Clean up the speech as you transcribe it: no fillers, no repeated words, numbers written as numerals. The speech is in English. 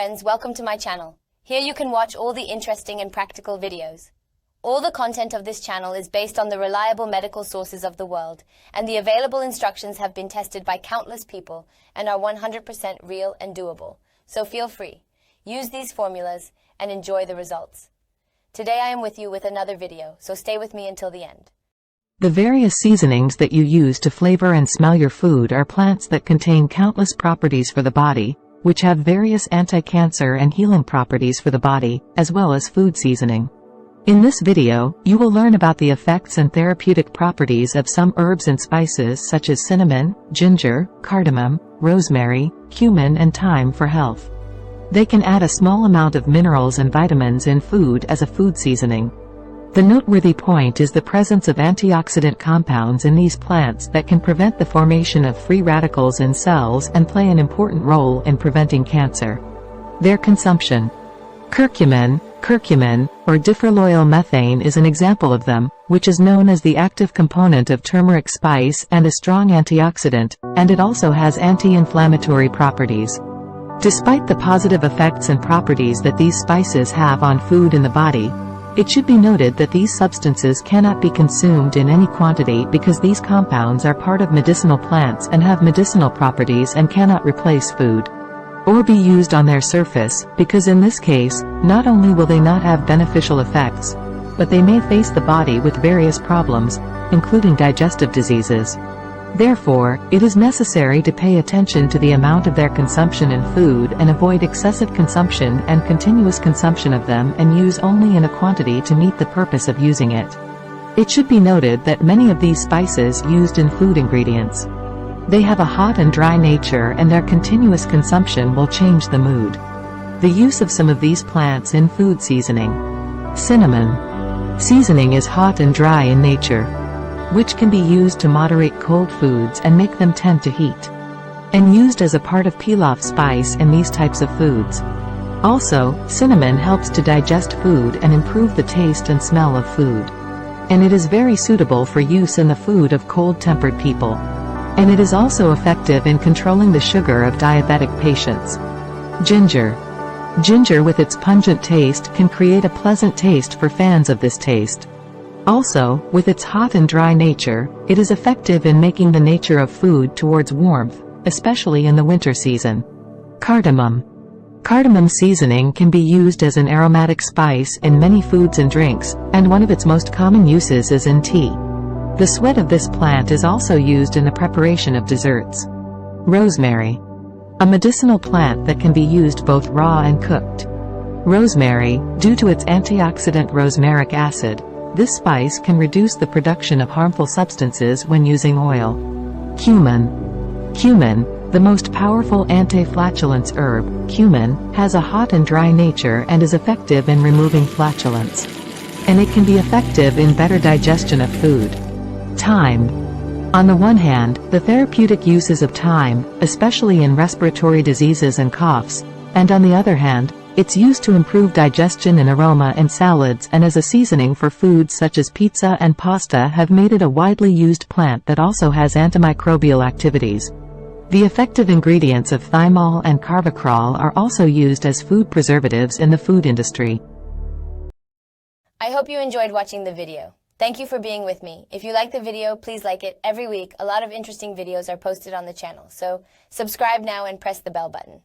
friends, welcome to my channel. Here you can watch all the interesting and practical videos. All the content of this channel is based on the reliable medical sources of the world, and the available instructions have been tested by countless people and are 100% real and doable. So feel free, use these formulas, and enjoy the results. Today I am with you with another video, so stay with me until the end. The various seasonings that you use to flavor and smell your food are plants that contain countless properties for the body, which have various anti-cancer and healing properties for the body, as well as food seasoning. In this video, you will learn about the effects and therapeutic properties of some herbs and spices such as cinnamon, ginger, cardamom, rosemary, cumin and thyme for health. They can add a small amount of minerals and vitamins in food as a food seasoning. The noteworthy point is the presence of antioxidant compounds in these plants that can prevent the formation of free radicals in cells and play an important role in preventing cancer. Their consumption. Curcumin, or difruloyl methane is an example of them, which is known as the active component of turmeric spice and a strong antioxidant, and it also has anti-inflammatory properties. Despite the positive effects and properties that these spices have on food in the body, it should be noted that these substances cannot be consumed in any quantity because these compounds are part of medicinal plants and have medicinal properties and cannot replace food or be used on their surface, because in this case, not only will they not have beneficial effects, but they may face the body with various problems, including digestive diseases. Therefore, it is necessary to pay attention to the amount of their consumption in food and avoid excessive consumption and continuous consumption of them, and use only in a quantity to meet the purpose of using it. It should be noted that many of these spices used in food ingredients, they have a hot and dry nature, and their continuous consumption will change the mood. The use of some of these plants in food seasoning. Cinnamon. Seasoning is hot and dry in nature, which can be used to moderate cold foods and make them tend to heat, and used as a part of pilaf spice in these types of foods. Also, cinnamon helps to digest food and improve the taste and smell of food, and it is very suitable for use in the food of cold-tempered people, and it is also effective in controlling the sugar of diabetic patients. Ginger. Ginger with its pungent taste can create a pleasant taste for fans of this taste. Also, with its hot and dry nature, it is effective in making the nature of food towards warmth, especially in the winter season. Cardamom. Cardamom seasoning can be used as an aromatic spice in many foods and drinks, and one of its most common uses is in tea. The sweat of this plant is also used in the preparation of desserts. Rosemary. A medicinal plant that can be used both raw and cooked. Rosemary, due to its antioxidant rosmaric acid, this spice can reduce the production of harmful substances when using oil. Cumin. Cumin, the most powerful anti-flatulence herb, cumin, has a hot and dry nature and is effective in removing flatulence, and it can be effective in better digestion of food. Thyme. On the one hand, the therapeutic uses of thyme, especially in respiratory diseases and coughs, and on the other hand, it's used to improve digestion and aroma in salads and as a seasoning for foods such as pizza and pasta, have made it a widely used plant that also has antimicrobial activities. The effective ingredients of thymol and carvacrol are also used as food preservatives in the food industry. I hope you enjoyed watching the video. Thank you for being with me. If you like the video, please like it. Every week, a lot of interesting videos are posted on the channel, so subscribe now and press the bell button.